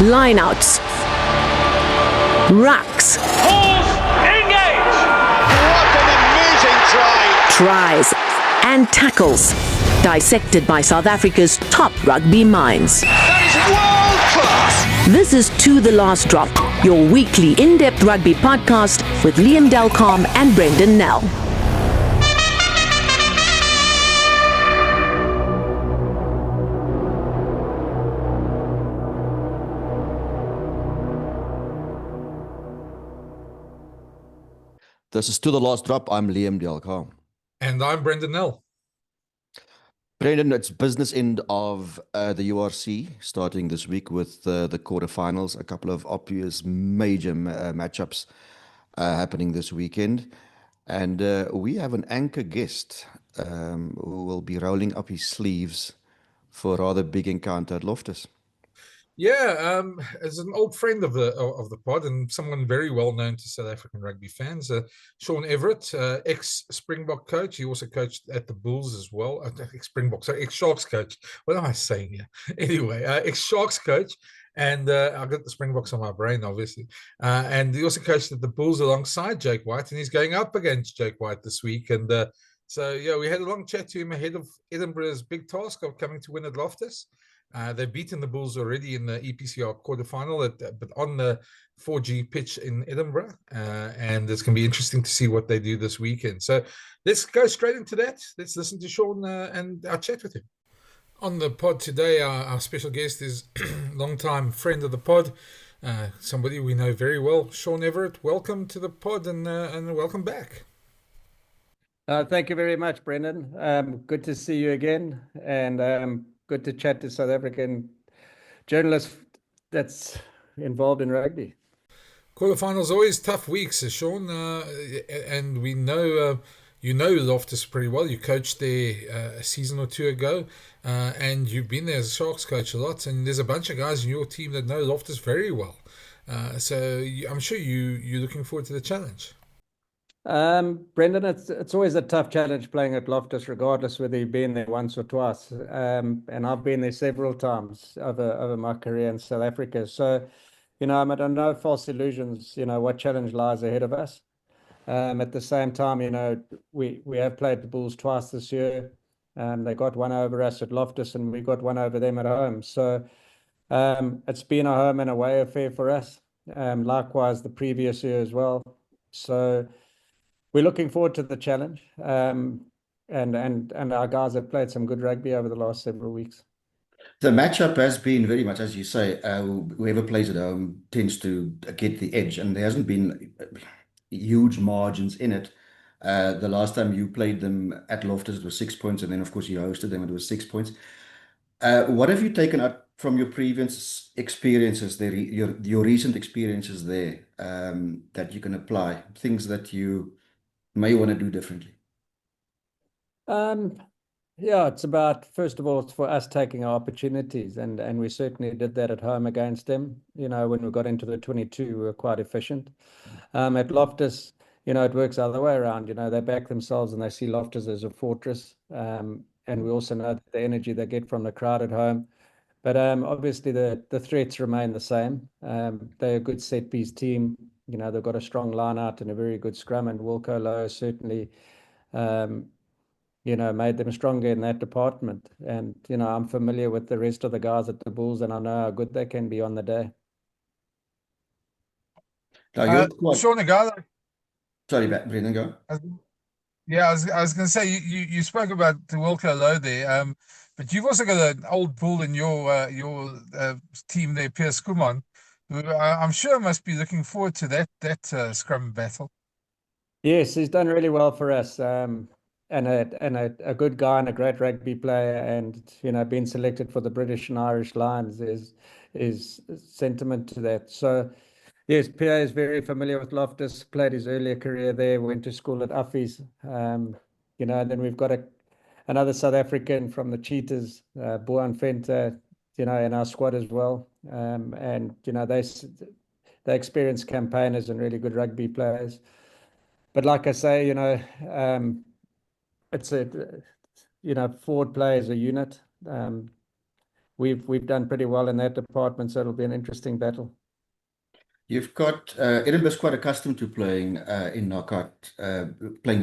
lineouts, rucks, engage! What an amazing try! tries, and tackles, dissected by South Africa's top rugby minds. That is world class! This is To The Last Drop, your weekly in-depth rugby podcast with Liam Delcom and Brendan Nell. This is To The Last Drop. I'm Liam Delcom. And I'm Brendan Nell. Brendan, it's business end of the URC starting this week with the quarterfinals. A couple of obvious major matchups happening this weekend. And we have an anchor guest who will be rolling up his sleeves for a rather big encounter at Loftus. Yeah, as an old friend of the pod and someone very well known to South African rugby fans, Sean Everitt, ex-Springbok coach. He also coached at the Bulls as well. Ex-Springbok, sorry, ex-Sharks coach. What am I saying here? Anyway, ex-Sharks coach. And I've got the Springboks on my brain, obviously. And he also coached at the Bulls alongside Jake White, and he's going up against Jake White this week. And so, yeah, we had a long chat to him ahead of Edinburgh's big task of coming to win at Loftus. They've beaten the Bulls already in the EPCR quarterfinal, but on the 4G pitch in Edinburgh. And it's going to be interesting to see what they do this weekend. So let's go straight into that. Let's listen to Sean and our chat with him. On the pod today, our special guest is longtime friend of the pod, somebody we know very well, Sean Everitt. Welcome to the pod and welcome back. Thank you very much, Brendan. Good to see you again, and good to chat to South African journalists that's involved in rugby. Quarterfinals always tough weeks, Sean, and we know you know Loftus pretty well. You coached there a season or two ago, and you've been there as a Sharks coach a lot, and there's a bunch of guys in your team that know Loftus very well. So I'm sure you're looking forward to the challenge. Brendan, it's always a tough challenge playing at Loftus, regardless whether you've been there once or twice. And I've been there several times over my career in South Africa. So, I'm under no false illusions, what challenge lies ahead of us. At the same time, we have played the Bulls twice this year. They got one over us at Loftus and we got one over them at home. So it's been a home and away affair for us. Likewise, the previous year as well. So we're looking forward to the challenge, and our guys have played some good rugby over the last several weeks. The matchup has been very much, as you say, whoever plays at home tends to get the edge, and there hasn't been huge margins in it. The last time you played them at Loftus, it was 6 points, and then, of course, you hosted them, it was 6 points. What have you taken out from your previous experiences there, your recent experiences there, that you can apply, things that you may want to do differently? Yeah, it's about, first of all, it's for us taking our opportunities, and we certainly did that at home against them. When we got into the 22, we were quite efficient. At Loftus, it works the other way around. They back themselves and they see Loftus as a fortress. And we also know that the energy they get from the crowd at home. But obviously the threats remain the same. They're a good set-piece team. They've got a strong line out and a very good scrum, and Wilco Lowe certainly, made them stronger in that department. And, I'm familiar with the rest of the guys at the Bulls, and I know how good they can be on the day. Sean, a guy that... Sorry, Brendan, go. Yeah, I was going to say, you spoke about the Wilco Lowe there, but you've also got an old Bull in your team there, Piers Kumon. I'm sure must be looking forward to that scrum battle. Yes, he's done really well for us, and a good guy and a great rugby player, and being selected for the British and Irish Lions is sentiment to that. So yes, Pierre is very familiar with Loftus. Played his earlier career there. Went to school at Uffie's. And then we've got another South African from the Cheetahs, Boan Venter, in our squad as well. And they experienced campaigners and really good rugby players. But like I say, it's forward play as a unit. we've done pretty well in that department, so it'll be an interesting battle. You've got Edinburgh's quite accustomed to playing playing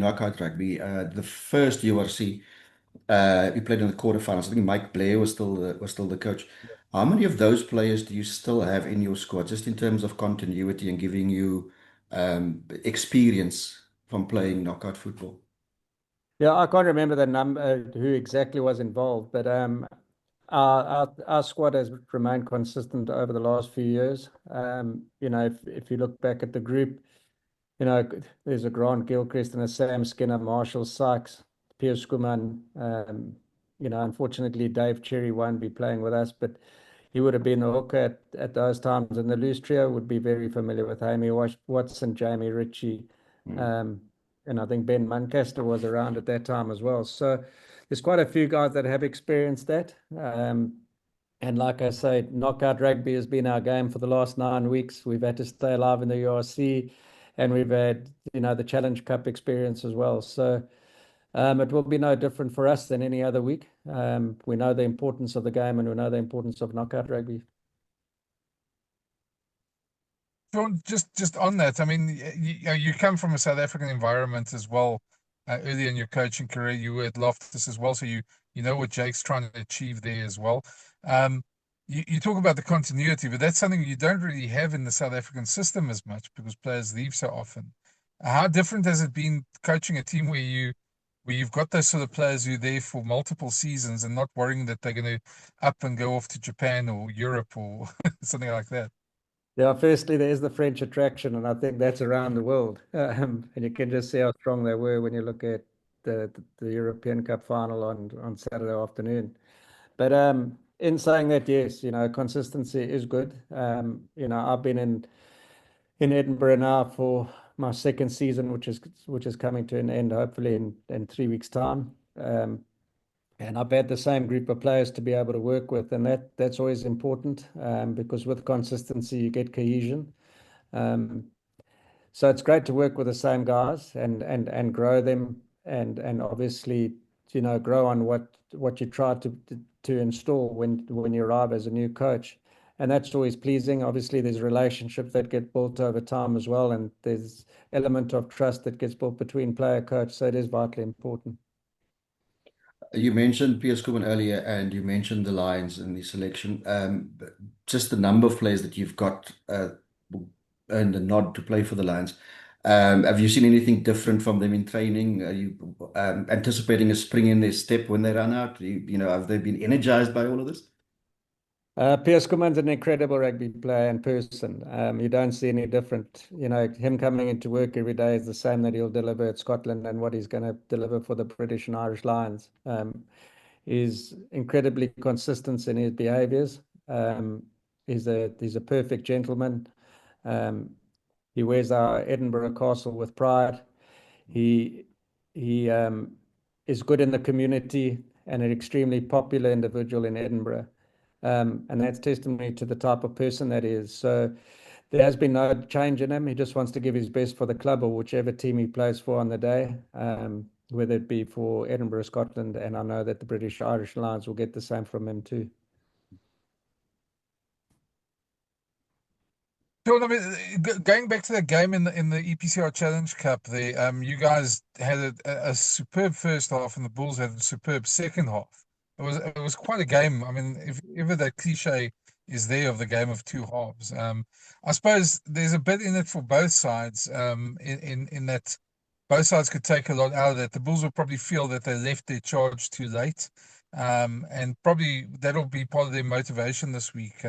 knockout rugby. The first URC, you played in the quarterfinals. I think Mike Blair was still the coach. How many of those players do you still have in your squad, just in terms of continuity and giving you experience from playing knockout football? Yeah, I can't remember the number who exactly was involved, but our squad has remained consistent over the last few years. You know, if you look back at the group, you know, there's a Grant Gilchrist and a Sam Skinner, Marshall Sykes, Piers Skuman. You know, unfortunately, Dave Cherry won't be playing with us, but he would have been the hooker at those times. And the loose trio would be very familiar with Amy Watson, Jamie Ritchie, and I think Ben Muncaster was around at that time as well. So there's quite a few guys that have experienced that. And like I say, knockout rugby has been our game for the last 9 weeks. We've had to stay alive in the URC, and we've had, you know, the Challenge Cup experience as well. So it will be no different for us than any other week. We know the importance of the game, and we know the importance of knockout rugby. Sean, just on that, I mean, you come from a South African environment as well. Early in your coaching career, you were at Loftus as well, so you know what Jake's trying to achieve there as well. You talk about the continuity, but that's something you don't really have in the South African system as much because players leave so often. How different has it been coaching a team where you've got those sort of players who are there for multiple seasons and not worrying that they're going to up and go off to Japan or Europe or something like that? Yeah, firstly, there's the French attraction, and I think that's around the world. And you can just see how strong they were when you look at the European Cup final on Saturday afternoon. But in saying that, yes, you know, consistency is good. You know, I've been in Edinburgh now for my second season, which is coming to an end hopefully in 3 weeks' time. And I've had the same group of players to be able to work with, and that's always important because with consistency you get cohesion. So it's great to work with the same guys and grow them and obviously, you know, grow on what you try to install when you arrive as a new coach. And that's always pleasing. Obviously, there's relationships that get built over time as well, and there's element of trust that gets built between player coach. So it is vitally important. You mentioned Piers Skuman earlier, and you mentioned the Lions in the selection. Just the number of players that you've got earned a nod to play for the Lions. Have you seen anything different from them in training? Are you anticipating a spring in their step when they run out? You know, have they been energized by all of this? Piers Skuman's an incredible rugby player in person. You don't see any different. You know, him coming into work every day is the same that he'll deliver at Scotland and what he's going to deliver for the British and Irish Lions. He's incredibly consistent in his behaviours. He's a perfect gentleman. He wears our Edinburgh castle with pride. He is good in the community and an extremely popular individual in Edinburgh. And that's testimony to the type of person that is. So there has been no change in him. He just wants to give his best for the club or whichever team he plays for on the day, whether it be for Edinburgh, Scotland, and I know that the British Irish Lions will get the same from him too. Sean, I mean, going back to that game in the EPCR Challenge Cup, there, you guys had a superb first half, and the Bulls had a superb second half. It was quite a game. I mean, if ever that cliche is there of the game of two halves, I suppose there's a bit in it for both sides. In that both sides could take a lot out of that. The Bulls will probably feel that they left their charge too late, and probably that'll be part of their motivation this week.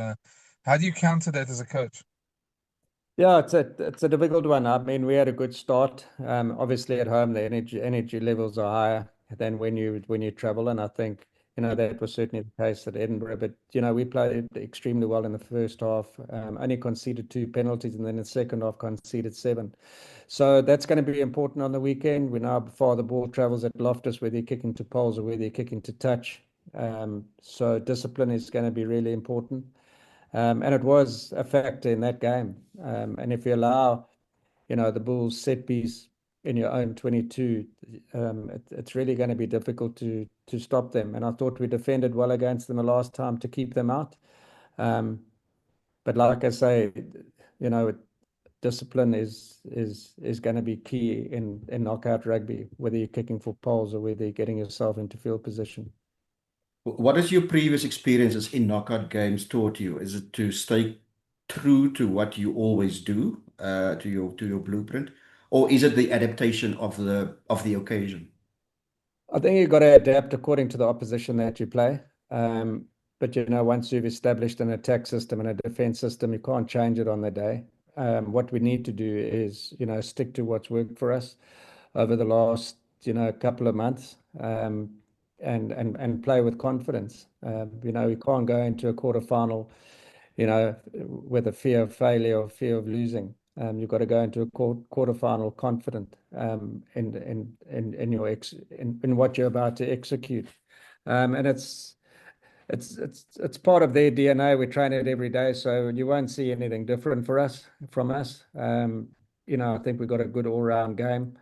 How do you counter that as a coach? Yeah, it's a difficult one. I mean, we had a good start. Obviously, at home, the energy levels are higher than when you travel, and I think, you know, that was certainly the case at Edinburgh. But you know, we played extremely well in the first half. Only conceded 2 penalties, and then in the second half conceded 7. So that's going to be important on the weekend. We know before the ball travels at Loftus, whether you're kicking to poles or whether you're kicking to touch. So discipline is going to be really important. And it was a factor in that game. And if you allow, you know, the Bulls set piece in your own 22, it's really going to be difficult to stop them. And I thought we defended well against them the last time to keep them out. But like I say, discipline is going to be key in knockout rugby, whether you're kicking for poles or whether you're getting yourself into field position. What has your previous experiences in knockout games taught you? Is it to stay true to what you always do, to your blueprint, or is it the adaptation of the occasion? I think you've got to adapt according to the opposition that you play. But once you've established an attack system and a defense system, you can't change it on the day. What we need to do is, stick to what's worked for us over the last, couple of months, and play with confidence. We can't go into a quarterfinal, with a fear of failure or fear of losing. You've got to go into a quarterfinal confident in what you're about to execute, and it's part of their DNA. We train it every day, so you won't see anything different from us. I think we've got a good all-round game.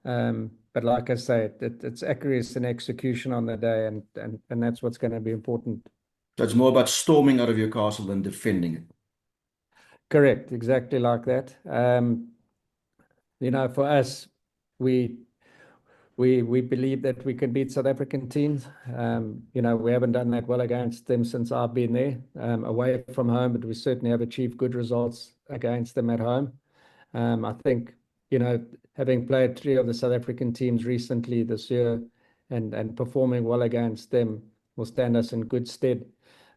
But like I say, it's accuracy and execution on the day, and that's what's going to be important. So it's more about storming out of your castle than defending it. Correct, exactly like that. For us, we believe that we can beat South African teams. We haven't done that well against them since I've been there, away from home, but we certainly have achieved good results against them at home. I think, having played 3 of the South African teams recently this year and performing well against them will stand us in good stead.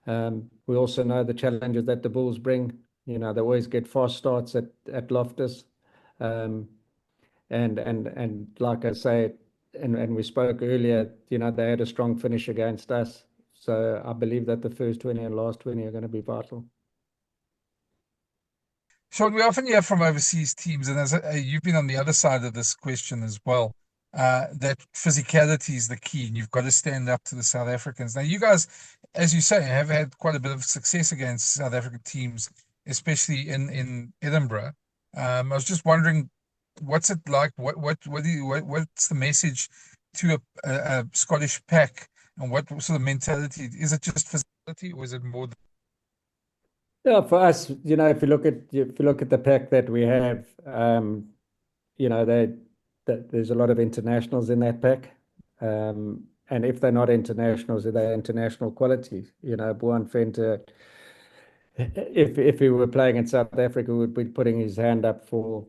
We also know the challenges that the Bulls bring. They always get fast starts at Loftus. And like I say, and we spoke earlier, they had a strong finish against us. So I believe that the first 20 and last 20 are going to be vital. Sean, we often hear from overseas teams, and as you've been on the other side of this question as well, that physicality is the key, and you've got to stand up to the South Africans. Now, you guys, as you say, have had quite a bit of success against South African teams, especially in Edinburgh. I was just wondering, what's it like? What's the message to a Scottish pack, and what sort of mentality? Is it just physicality, or is it more? Yeah, for us, if you look at the pack that we have, there's a lot of internationals in that pack, and if they're not internationals, they're international quality. Boan Venter, if he were playing in South Africa, would be putting his hand up for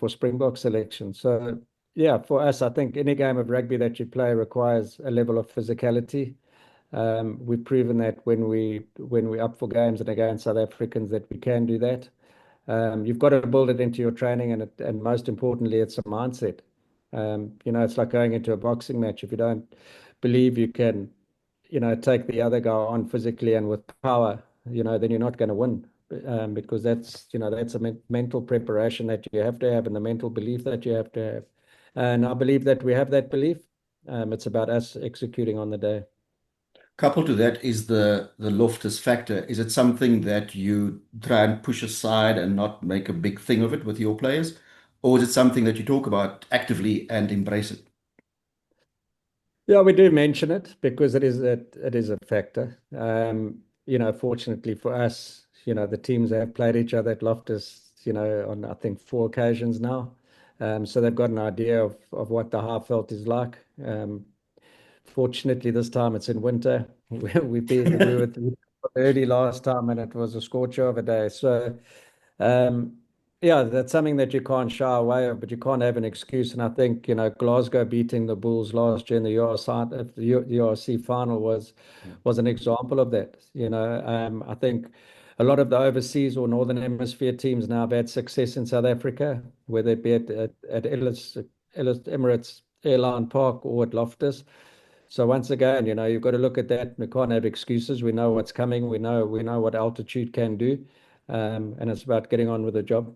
Springbok selection. So yeah, for us, I think any game of rugby that you play requires a level of physicality. We've proven that when we're up for games and against South Africans that we can do that. You've got to build it into your training, and most importantly, it's a mindset. It's like going into a boxing match. If you don't believe you can, take the other guy on physically and with power, then you're not going to win, because that's a mental preparation that you have to have, and the mental belief that you have to have. And I believe that we have that belief. It's about us executing on the day. Coupled to that is the Loftus factor. Is it something that you try and push aside and not make a big thing of it with your players? Or is it something that you talk about actively and embrace it? Yeah, we do mention it because it is a factor. Fortunately for us, the teams have played each other at Loftus, on I think 4 occasions now. So they've got an idea of what the Highveld is like. Fortunately, this time it's in winter. We were early last time, and it was a scorcher of a day. So, yeah, that's something that you can't shy away of, but you can't have an excuse. And I think Glasgow beating the Bulls last year in the URC final was an example of that. I think a lot of the overseas or Northern Hemisphere teams now have had success in South Africa, whether it be at Ellis Emirates Airline Park or at Loftus. So once again, you've got to look at that. We can't have excuses. We know what's coming. We know what altitude can do, and it's about getting on with the job.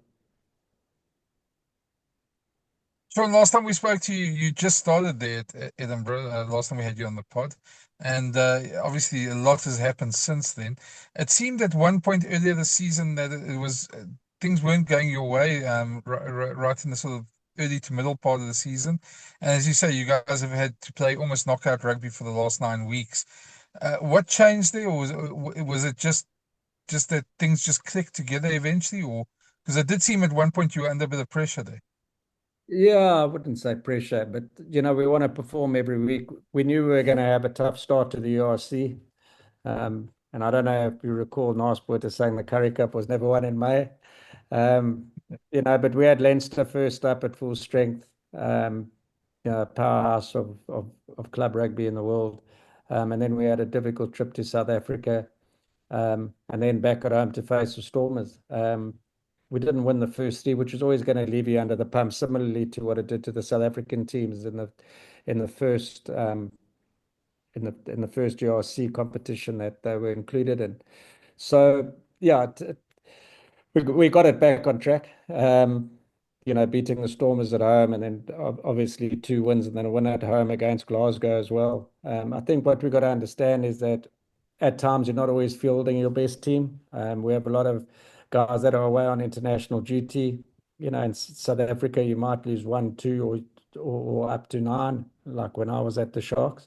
Sean, last time we spoke to you, you just started there at Edinburgh. Last time we had you on the pod, and obviously a lot has happened since then. It seemed at one point earlier this season that it was things weren't going your way, right in the sort of early to middle part of the season. And as you say, you guys have had to play almost knockout rugby for the last 9 weeks. What changed there, or was it just that things just clicked together eventually, or because it did seem at one point you were under a bit of pressure there? Yeah, I wouldn't say pressure, but we want to perform every week. We knew we were going to have a tough start to the URC. And I don't know if you recall Nasport saying the Curry Cup was never won in May. But we had Leinster first up at full strength, powerhouse of club rugby in the world. And then we had a difficult trip to South Africa, and then back at home to face the Stormers. We didn't win the first three, which was always going to leave you under the pump, similarly to what it did to the South African teams in the first in the first URC competition that they were included in. So yeah, we got it back on track. Beating the Stormers at home, and then obviously 2 wins, and then a win at home against Glasgow as well. I think what we got to understand is that at times you're not always fielding your best team. We have a lot of guys that are away on international duty. In South Africa, you might lose 1, 2, or up to 9, like when I was at the Sharks.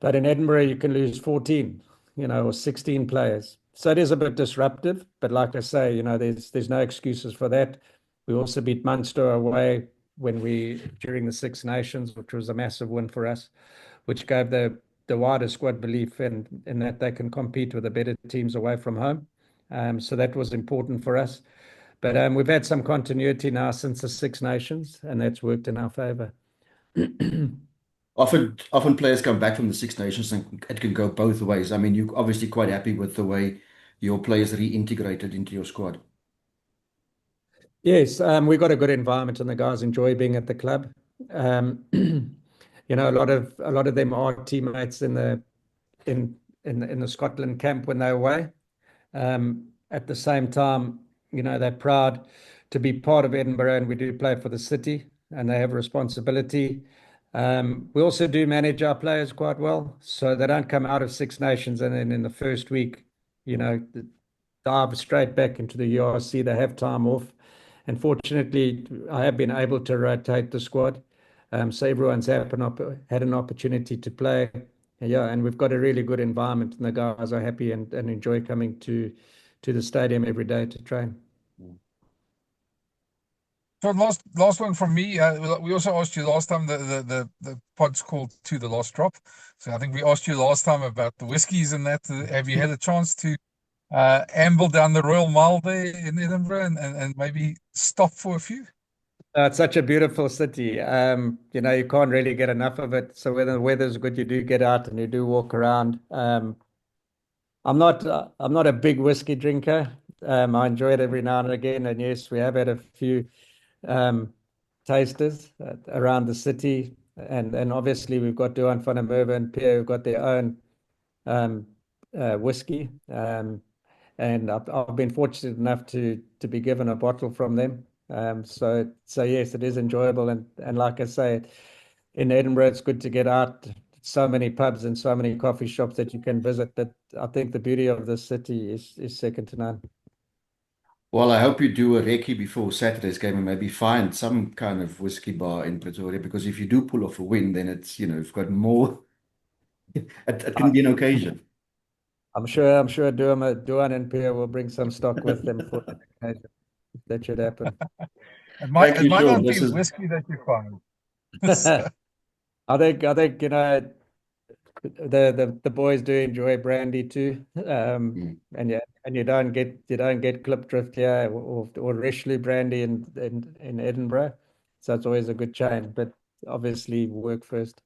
But in Edinburgh, you can lose 14, or 16 players. So it is a bit disruptive. But like I say, there's no excuses for that. We also beat Munster away during the Six Nations, which was a massive win for us, which gave the wider squad belief in that they can compete with the better teams away from home. So that was important for us. But we've had some continuity now since the Six Nations, and that's worked in our favour. Often players come back from the Six Nations and it can go both ways. I mean, you're obviously quite happy with the way your players reintegrated into your squad. Yes, we got a good environment, and the guys enjoy being at the club. A lot of them are teammates in the Scotland camp when they're away. At the same time, they're proud to be part of Edinburgh, and we do play for the city, and they have a responsibility. We also do manage our players quite well, so they don't come out of Six Nations and then in the first week, dive straight back into the URC. They have time off. And fortunately, I have been able to rotate the squad. So everyone's had an opportunity to play. Yeah, and we've got a really good environment, and the guys are happy and enjoy coming to the stadium every day to train. So last one from me. We also asked you last time, the pod's called To the Last Drop. So I think we asked you last time about the whiskies and that. Have you had a chance to amble down the Royal Mile there in Edinburgh and maybe stop for a few? It's such a beautiful city. You can't really get enough of it. So when the weather's good, you do get out and you do walk around. I'm not a big whiskey drinker. I enjoy it every now and again. And yes, we have had a few tasters around the city. And obviously we've got Duan van der Merwe and Pierre who've got their own whiskey. And I've been fortunate enough to be given a bottle from them. So yes, it is enjoyable. And like I say, in Edinburgh, it's good to get out. So many pubs and so many coffee shops that you can visit, that I think the beauty of this city is second to none. Well, I hope you do a recce before Saturday's game and maybe find some kind of whiskey bar in Pretoria, because if you do pull off a win, then it's, you've got more. It can be an occasion. I'm sure Duan and Pierre will bring some stock with them for the occasion. That should happen. It might Thank you, Sean. not be This is whiskey that you find. I think the boys do enjoy brandy too, and you don't get Klipdrift here or Richelieu brandy in Edinburgh, so it's always a good chain. But obviously, work first.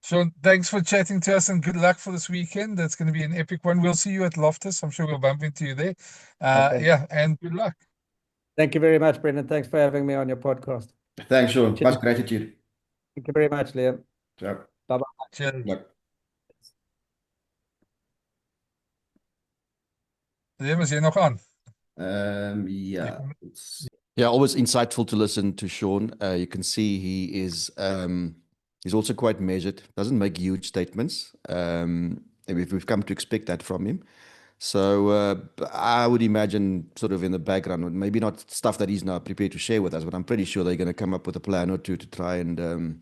Sean, thanks for chatting to us, and good luck for this weekend. That's going to be an epic one. We'll see you at Loftus. I'm sure we'll bump into you there. Okay. Yeah, and good luck. Thank you very much, Brendan. Thanks for having me on your podcast. Thanks, Sean. Cheers. Much gratitude. Thank you very much, Liam. So, Bye-bye. Cheers. look. Liam, is jy nog aan? Yeah. Yeah, always insightful to listen to Sean. You can see he is he's also quite measured, doesn't make huge statements. We've come to expect that from him. So I would imagine sort of in the background, maybe not stuff that he's not prepared to share with us, but I'm pretty sure they're going to come up with a plan or two to try and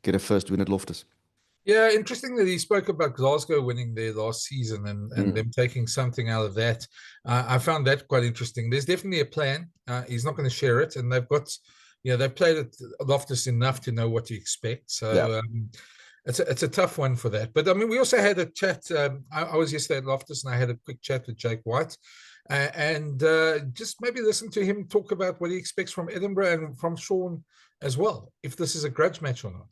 get a first win at Loftus. Yeah, interesting that he spoke about Glasgow winning their last season and them taking something out of that. I found that quite interesting. There's definitely a plan. He's not going to share it, and they've got, they've played at Loftus enough to know what to expect. So it's a tough one for that. But I mean, we also had a chat. I was yesterday at Loftus, and I had a quick chat with Jake White, and just maybe listen to him talk about what he expects from Edinburgh and from Sean as well, if this is a grudge match or not.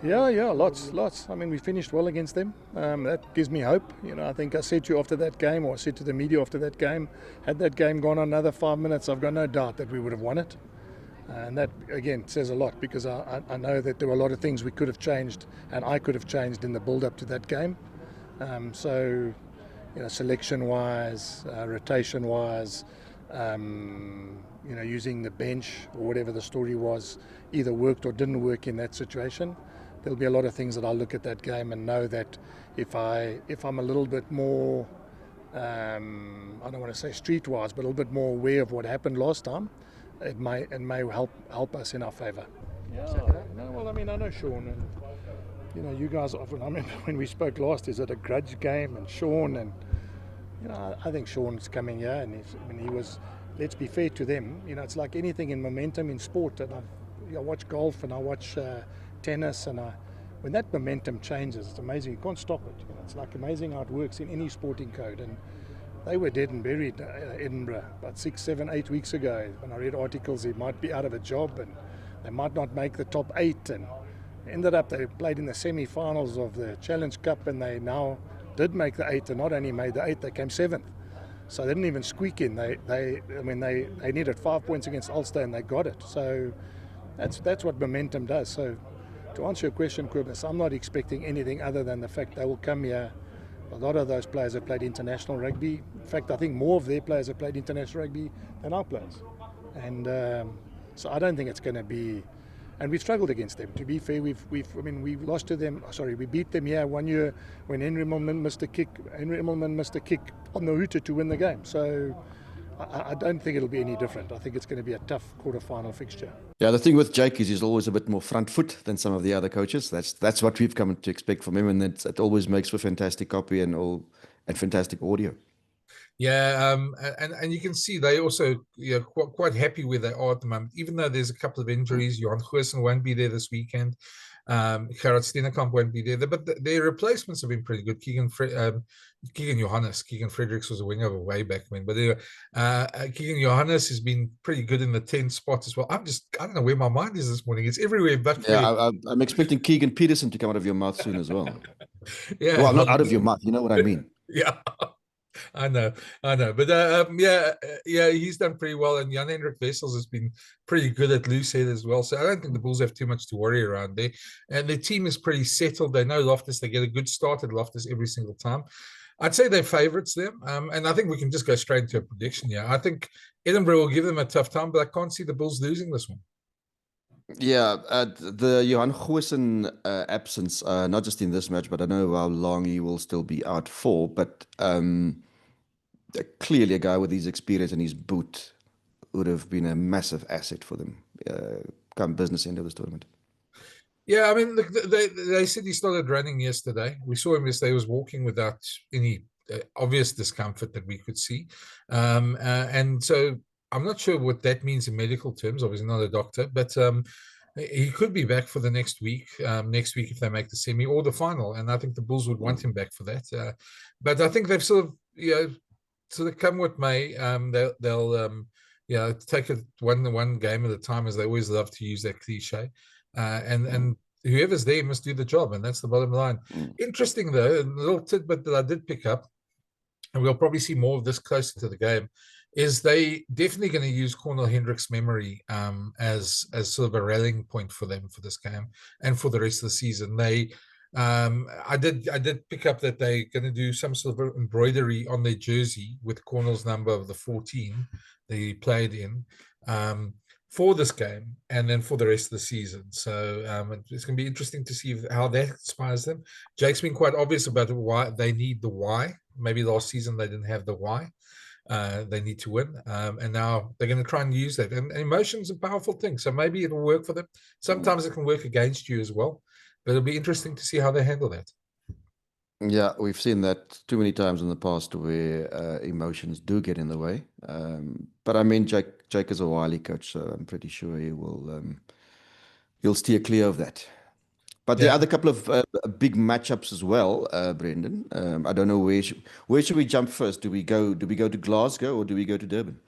Yeah, lots. I mean, we finished well against them. That gives me hope. I think I said to you after that game, or I said to the media after that game, had that game gone on another 5 minutes, I've got no doubt that we would have won it. And that, again, says a lot, because I know that there were a lot of things we could have changed, and I could have changed in the build-up to that game. So, selection-wise, rotation-wise, using the bench or whatever the story was, either worked or didn't work in that situation. There'll be a lot of things that I'll look at that game and know that if I'm a little bit more, I don't want to say streetwise, but a little bit more aware of what happened last time, it may help us in our favour. Well, I mean, I know Sean, and you guys often. I remember when we spoke last, is it a grudge game? And Sean, and I think Sean's coming here, and he was. Let's be fair to them. It's like anything in momentum in sport, and I watch golf and I watch tennis, and when that momentum changes, it's amazing. You can't stop it. It's like amazing how it works in any sporting code. And they were dead and buried Edinburgh about 6, 7, 8 weeks ago. When I read articles, he might be out of a job and they might not make the top 8. And ended up they played in the semi-finals of the Challenge Cup, and they now did make the 8. And not only made the 8, they came 7th. So they didn't even squeak in. They needed 5 points against Ulster, and they got it. So that's what momentum does. So to answer your question, Kobus, I'm not expecting anything other than the fact they will come here. A lot of those players have played international rugby. In fact, I think more of their players have played international rugby than our players. And so I don't think it's going to be. And we've struggled against them. To be fair, we lost to them. Sorry, we beat them here 1 year when Henry Immelman missed a kick on the hooter to win the game. So I don't think it'll be any different. I think it's going to be a tough quarter-final fixture. Yeah, the thing with Jake is he's always a bit more front foot than some of the other coaches. That's what we've come to expect from him, and it always makes for fantastic copy and fantastic audio. Yeah, and you can see they also quite happy where they are at the moment, even though there's a couple of injuries. Johan Goosen won't be there this weekend. Gerard Steenekamp won't be there, but their replacements have been pretty good. Keegan Fredericks was a winger way back when, but Keegan Johannes has been pretty good in the 10 spot as well. I don't know where my mind is this morning. It's everywhere but I'm expecting Keegan Peterson to come out of your mouth soon as well. Yeah, well, not out of your mouth, you know what I mean. Yeah. I know, but he's done pretty well, and Jan-Hendrik Wessels has been pretty good at loose head as well. So I don't think the Bulls have too much to worry around there, and their team is pretty settled. They know Loftus; they get a good start at Loftus every single time. I'd say they're favourites them, and I think we can just go straight into a prediction. Yeah, I think Edinburgh will give them a tough time, but I can't see the Bulls losing this one. Yeah, the Johan Goosen absence, not just in this match, but I know how long he will still be out for, but clearly a guy with his experience and his boot would have been a massive asset for them come business end of this tournament. Yeah, I mean, they said he started running yesterday. We saw him yesterday. He was walking without any obvious discomfort that we could see. And so I'm not sure what that means in medical terms. Obviously not a doctor, but he could be back for the next week if they make the semi or the final. And I think the Bulls would want him back for that. But I think they've sort of come what may. They'll take it one game at a time, as they always love to use that cliche. And whoever's there must do the job, and that's the bottom line. Interesting though, a little tidbit that I did pick up, and we'll probably see more of this closer to the game, is they definitely going to use Cornel Hendrick's memory as sort of a rallying point for them for this game and for the rest of the season. I did pick up that they're going to do some sort of embroidery on their jersey with Cornel's number of the 14 that he played in. for this game and then for the rest of the season. So it's going to be interesting to see how that inspires them. Jake's been quite obvious about why they need the why. Maybe last season they didn't have the why. They need to win. And now they're going to try and use that. And emotion's a powerful thing. So maybe it'll work for them. Sometimes it can work against you as well. But it'll be interesting to see how they handle that. Yeah, we've seen that too many times in the past where emotions do get in the way. But I mean, Jake is a wily coach, so I'm pretty sure he'll steer clear of that. But the other couple of big matchups as well, Brendan. I don't know where should we jump first? Do we go to Glasgow or do we go to Durban?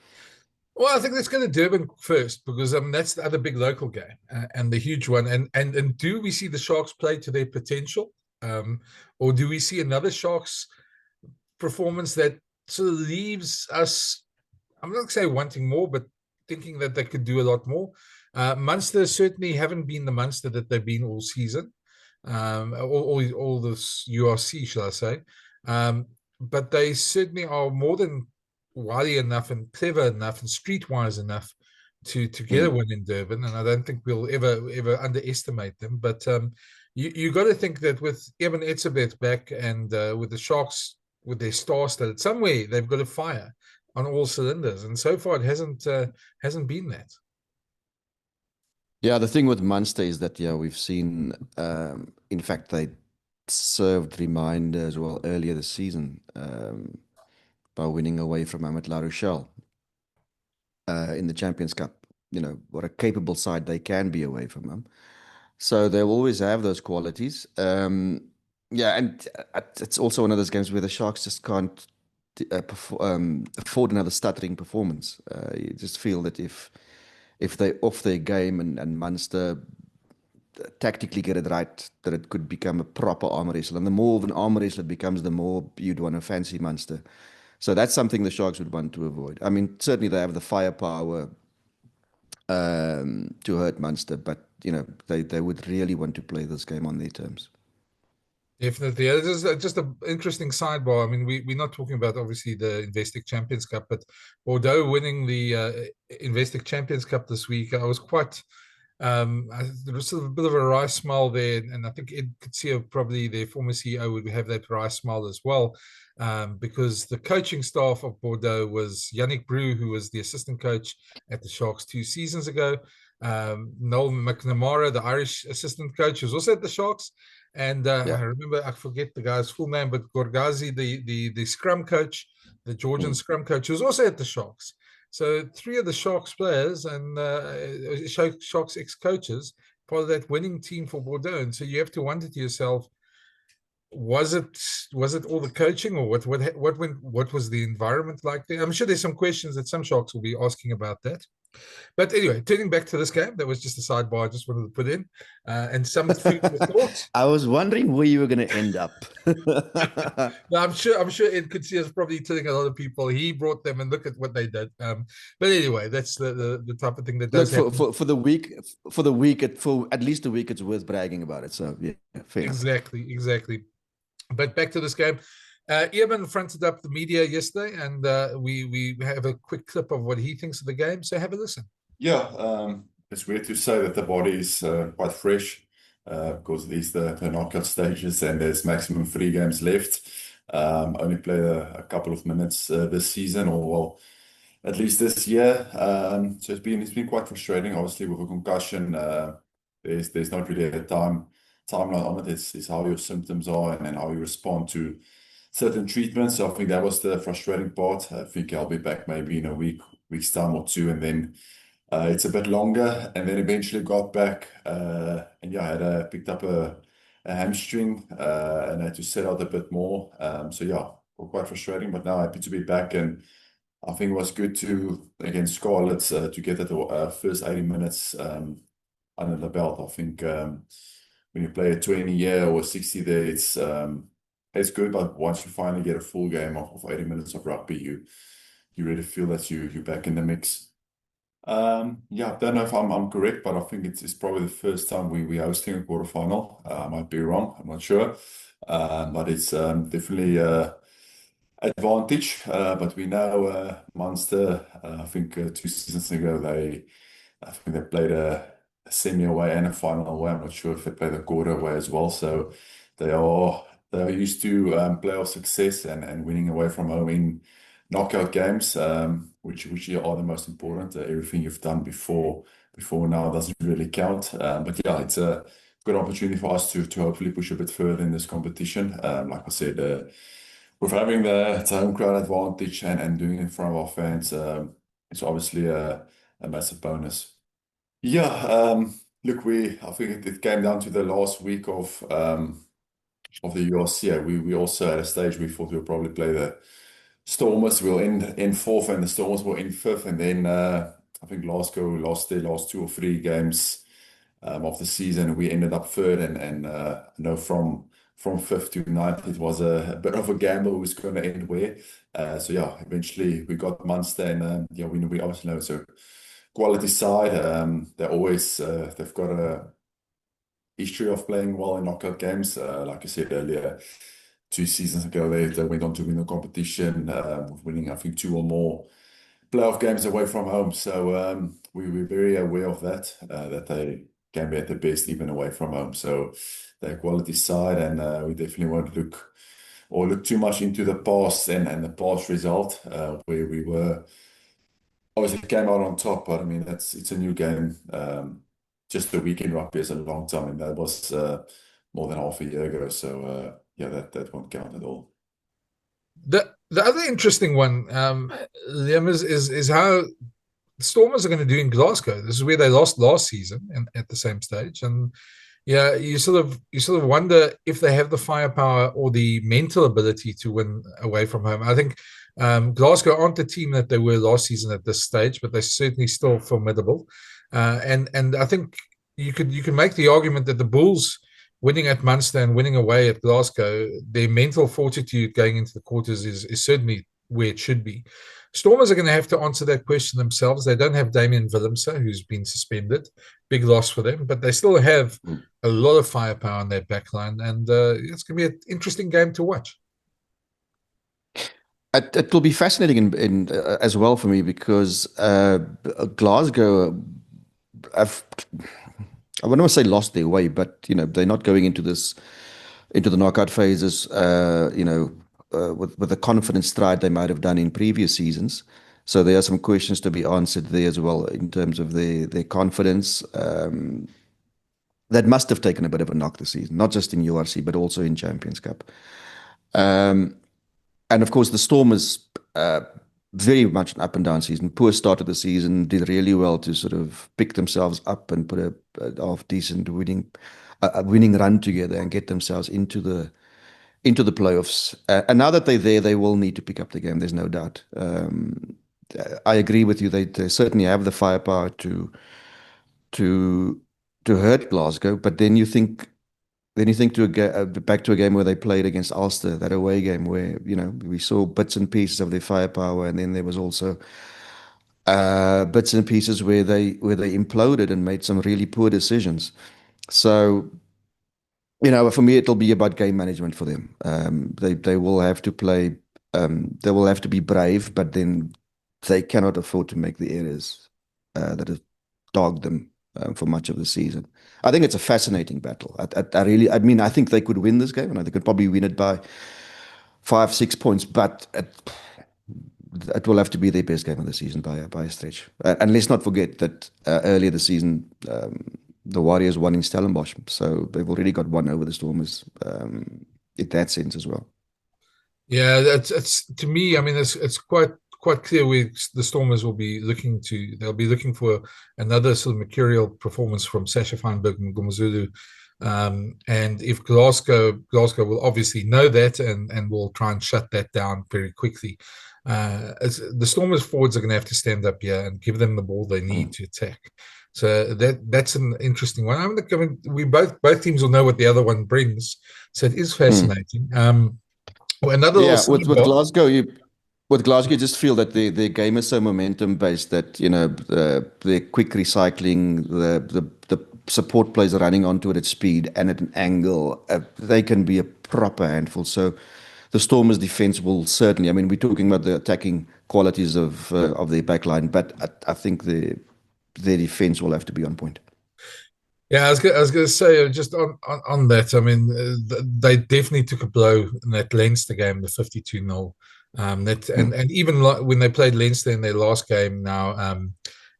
Well, I think let's go to Durban first because that's the other big local game and the huge one. And do we see the Sharks play to their potential? Or do we see another Sharks performance that sort of leaves us, I'm not going to say wanting more, but thinking that they could do a lot more? Munster certainly haven't been the Munster that they've been all season, all this URC, shall I say. But they certainly are more than wily enough and clever enough and streetwise enough to get a win in Durban. And I don't think we'll ever underestimate them. But you got to think that with Eben Etzebeth back and with the Sharks, with their star-studded, somewhere they've got to fire on all cylinders. And so far it hasn't been that. Yeah, the thing with Munster is that, we've seen, in fact, they served reminder as well earlier this season by winning away from Ahmed La Rochelle in the Champions Cup. What a capable side they can be away from them. So they'll always have those qualities. And it's also one of those games where the Sharks just can't afford another stuttering performance. You just feel that if they off their game and Munster tactically get it right, that it could become a proper arm wrestle. And the more of an arm wrestle it becomes, the more you'd want to fancy Munster. So that's something the Sharks would want to avoid. I mean, certainly they have the firepower to hurt Munster, but they would really want to play this game on their terms. Definitely. This is just an interesting sidebar. I mean, we're not talking about, obviously, the Investec Champions Cup, but Bordeaux winning the Investec Champions Cup this week, I was quite... there was sort of a bit of a wry smile there, and I think Ed Coetzee, probably their former CEO, would have that wry smile as well, because the coaching staff of Bordeaux was Yannick Brew, who was the assistant coach at the Sharks 2 seasons ago. Noel McNamara, the Irish assistant coach, was also at the Sharks. And I remember, I forget the guy's full name, but Gorgazi, the scrum coach, the Georgian scrum coach, was also at the Sharks. So 3 of the Sharks players and Sharks ex-coaches, part of that winning team for Bordeaux. And so you have to wonder to yourself, was it all the coaching, or what was the environment like there? I'm sure there's some questions that some Sharks will be asking about that. But anyway, turning back to this game, that was just a sidebar I just wanted to put in, and some food for thought. I was wondering where you were going to end up. No, I'm sure Ed Coetzee is probably telling a lot of people he brought them and look at what they did. But anyway, that's the type of thing that does happen. For at least a week, it's worth bragging about it. So yeah, fair. Exactly. But back to this game. Eamon fronted up the media yesterday, and we have a quick clip of what he thinks of the game. So have a listen. Yeah, it's weird to say that the body is quite fresh because these the knockout stages and there's maximum 3 games left. Only played a couple of minutes this season, or well, at least this year. So it's been quite frustrating. Obviously, with a concussion, there's not really a timeline on it. It's how your symptoms are and how you respond to certain treatments. So I think that was the frustrating part. I think I'll be back maybe in a week's time or 2, and then it's a bit longer, and then eventually got back and I picked up a hamstring and I had to set out a bit more. Quite frustrating, but now happy to be back, and I think it was good against Scarlets to get the first 80 minutes under the belt. I think when you play a 20 or 60 there, it's good, but once you finally get a full game of 80 minutes of rugby, you really feel that you're back in the mix. I don't know if I'm correct, but I think it's probably the first time we're hosting a quarterfinal. I might be wrong, I'm not sure, but it's definitely advantage. But we know Munster, I think 2 seasons ago, I think they played a semi away and a final away. I'm not sure if they played a quarter away as well. So they are used to playoff success and winning away from home in knockout games, which are the most important. Everything you've done before now doesn't really count. But yeah, it's a good opportunity for us to hopefully push a bit further in this competition. Like I said, with having the home crowd advantage and doing it in front of our fans, it's obviously a massive bonus. Yeah, look, I think it came down to the last week of the URC. We also at a stage we thought we'll probably play the Stormers. We'll end in fourth, and the Stormers will end fifth, and then I think Glasgow lost their last 2 or 3 games of the season. We ended up third, and from fifth to ninth, it was a bit of a gamble who's going to end where. So yeah, eventually we got Munster, and yeah, we obviously know it's a quality side. They've got a history of playing well in knockout games. Like I said earlier, 2 seasons ago, they went on to win the competition, winning I think 2 or more playoff games away from home. So we're very aware of that they can be at their best even away from home. So they're a quality side, and we definitely won't look too much into the past and the past result where we were obviously came out on top. But I mean, it's a new game. Just the weekend rugby is a long time, and that was more than half a year ago. So yeah, that won't count at all. The other interesting one, Liam, is how the Stormers are going to do in Glasgow. This is where they lost last season and at the same stage. And yeah, you sort of wonder if they have the firepower or the mental ability to win away from home. I think Glasgow aren't the team that they were last season at this stage, but they're certainly still formidable. And I think you can make the argument that the Bulls winning at Munster and winning away at Glasgow, their mental fortitude going into the quarters is certainly where it should be. Stormers are going to have to answer that question themselves. They don't have Damien Willemse, who's been suspended. Big loss for them, but they still have a lot of firepower on their backline, and it's going to be an interesting game to watch. It will be fascinating as well for me, because Glasgow, I wouldn't want to say lost their way, but they're not going into the knockout phases, with the confident stride they might have done in previous seasons. So there are some questions to be answered there as well in terms of their confidence. That must have taken a bit of a knock this season, not just in URC, but also in Champions Cup. And of course, the Stormers, very much an up and down season. Poor start of the season, did really well to sort of pick themselves up and put a half decent winning run together and get themselves into the playoffs. And now that they're there, they will need to pick up the game. There's no doubt. I agree with you. They certainly have the firepower to hurt Glasgow. But then you think back to a game where they played against Ulster, that away game where we saw bits and pieces of their firepower, and then there was also bits and pieces where they imploded and made some really poor decisions. So for me, it'll be about game management for them. They will have to play. They will have to be brave, but then they cannot afford to make the errors that have dogged them for much of the season. I think it's a fascinating battle. I think they could win this game, and they could probably win it by 5-6 points, but it will have to be their best game of the season by a stretch. And let's not forget that earlier this season, the Warriors won in Stellenbosch, so they've already got one over the Stormers in that sense as well. Yeah, it's to me. I mean, it's quite clear where the Stormers will be looking to. They'll be looking for another sort of mercurial performance from Sasha Feinberg and Gumazulu. And if Glasgow will obviously know that and will try and shut that down very quickly. The Stormers forwards are going to have to stand up here and give them the ball they need to attack. So that's an interesting one. We both teams will know what the other one brings. So it is fascinating. With Glasgow, with Glasgow, you just feel that their game is so momentum based that the quick recycling, the support players are running onto it at speed and at an angle. They can be a proper handful. So the Stormers' defense will certainly. I mean, we're talking about the attacking qualities of their backline, but I think their defense will have to be on point. Yeah, I was going to say just on that. I mean, they definitely took a blow in that Leinster game, the 52-0. And even when they played Leinster in their last game now,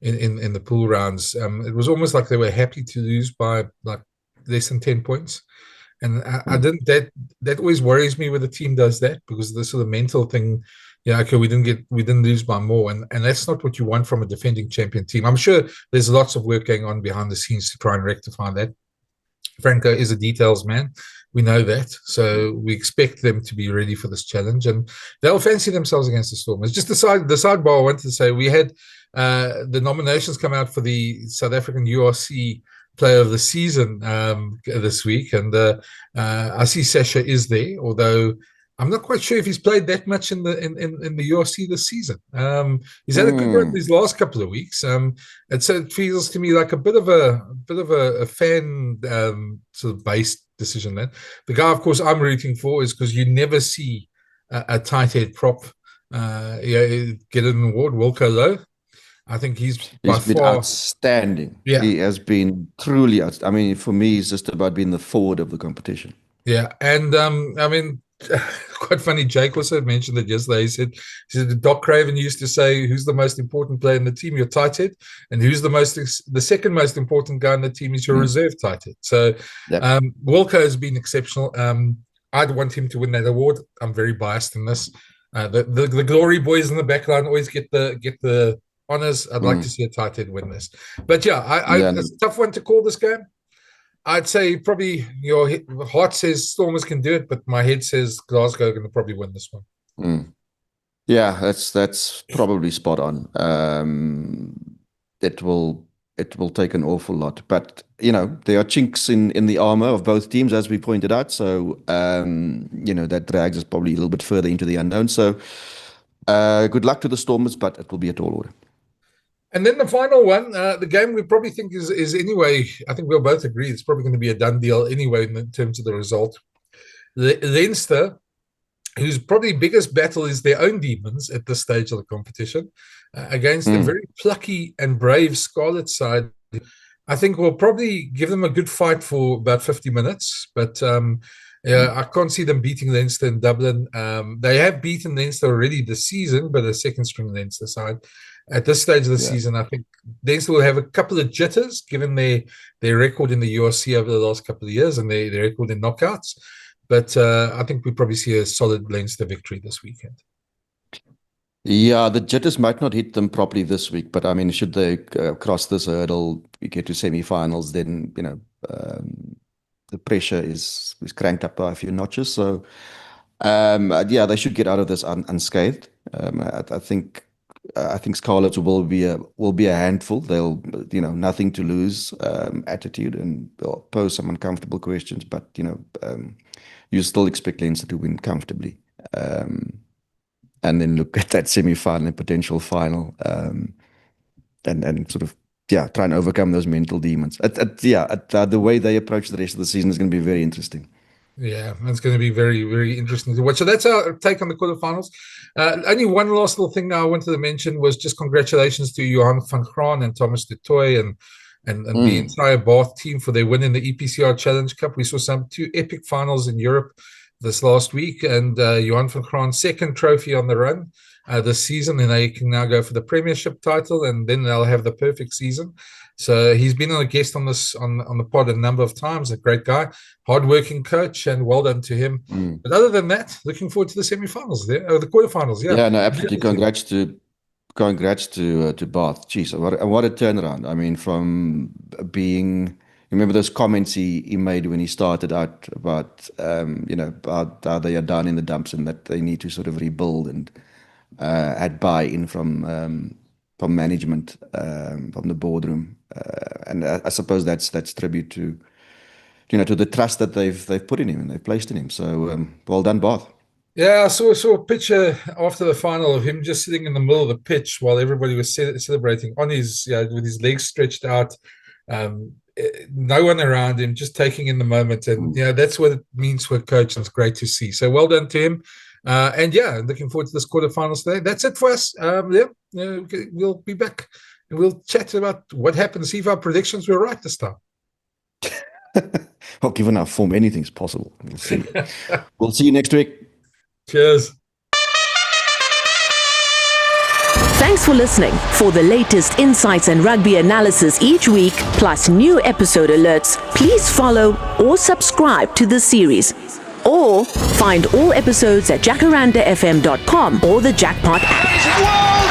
in the pool rounds, it was almost like they were happy to lose by like less than 10 points. And I didn't. That always worries me when the team does that, because the sort of mental thing. Yeah, okay, we didn't lose by more, and that's not what you want from a defending champion team. I'm sure there's lots of work going on behind the scenes to try and rectify that. Franco is a details man. We know that, so we expect them to be ready for this challenge, and they'll fancy themselves against the Stormers. Just the sidebar I wanted to say, we had the nominations come out for the South African URC Player of the Season this week, and I see Sasha is there, although I'm not quite sure if he's played that much in the URC this season. He's had a good run these last couple of weeks. It feels to me like a bit of a fan sort of based decision. Then the guy, of course, I'm rooting for is because you never see a tight head prop get an award. Wilco Lowe. I think he's been outstanding. Yeah, he has been truly outstanding. I mean, for me, it's just about being the forward of the competition. Yeah, and I mean, quite funny. Jake also mentioned that yesterday. He said Doc Craven used to say, "Who's the most important player in the team? Your tight head, and who's the second most important guy in the team is your reserve tight head." So, Wilco has been exceptional. I'd want him to win that award. I'm very biased in this. The glory boys in the back line always get the honors. I'd like to see a tight head win this, but it's a tough one to call this game. I'd say probably your heart says Stormers can do it, but my head says Glasgow are going to probably win this one. Yeah, that's probably spot on. It will take an awful lot, but there are chinks in the armor of both teams, as we pointed out. So that drags us probably a little bit further into the unknown. So good luck to the Stormers, but it will be a tall order. And then the final one, the game we probably think is anyway, I think we'll both agree it's probably going to be a done deal anyway in terms of the result. Leinster, whose probably biggest battle is their own demons at this stage of the competition, against a very plucky and brave Scarlet side, I think we'll probably give them a good fight for about 50 minutes. But I can't see them beating Leinster in Dublin. They have beaten Leinster already this season, but a second-string Leinster side. At this stage of the season, I think Leinster will have a couple of jitters, given their record in the URC over the last couple of years and their record in knockouts. But I think we probably see a solid Leinster victory this weekend. Yeah, the jitters might not hit them properly this week, but I mean, should they cross this hurdle, we get to semi-finals, then the pressure is cranked up by a few notches. So they should get out of this unscathed. I think Scarlets will be a handful. They'll nothing to lose attitude, and they'll pose some uncomfortable questions. But you still expect Leinster to win comfortably, and then look at that semi-final and potential final, and sort of try and overcome those mental demons. The way they approach the rest of the season is going to be very interesting. Yeah, it's going to be very, very interesting to watch. So that's our take on the quarterfinals. Only one last little thing now I wanted to mention was just congratulations to Johan van Graan and Thomas du Toit and the entire Bath team for their win in the EPCR Challenge Cup. We saw two epic finals in Europe this last week, and Johan van Graan's second trophy on the run this season, and they can now go for the Premiership title, and then they'll have the perfect season. So he's been a guest on the pod a number of times. A great guy, hardworking coach, and well done to him. But other than that, looking forward to the semi-finals there, or the quarterfinals. Yeah, no, absolutely. Congrats to Bath. Jeez, what a turnaround! I mean, from being. Remember those comments he made when he started out about about how they are down in the dumps and that they need to sort of rebuild, and had buy-in from management, from the boardroom, and I suppose that's tribute to the trust that they've put in him and they've placed in him. So well done, Bath. Yeah, I saw a picture after the final of him just sitting in the middle of the pitch while everybody was celebrating on his with his legs stretched out. No one around him, just taking in the moment, and that's what it means for a coach, and it's great to see. So well done to him, and looking forward to this quarterfinals today. That's it for us. We'll be back and we'll chat about what happened, see if our predictions were right this time. Well, given our form, anything's possible. We'll see. We'll see you next week. Cheers. Thanks for listening. For the latest insights and rugby analysis each week, plus new episode alerts, please follow or subscribe to the series. Or find all episodes at jacarandafm.com or the Jackpot app.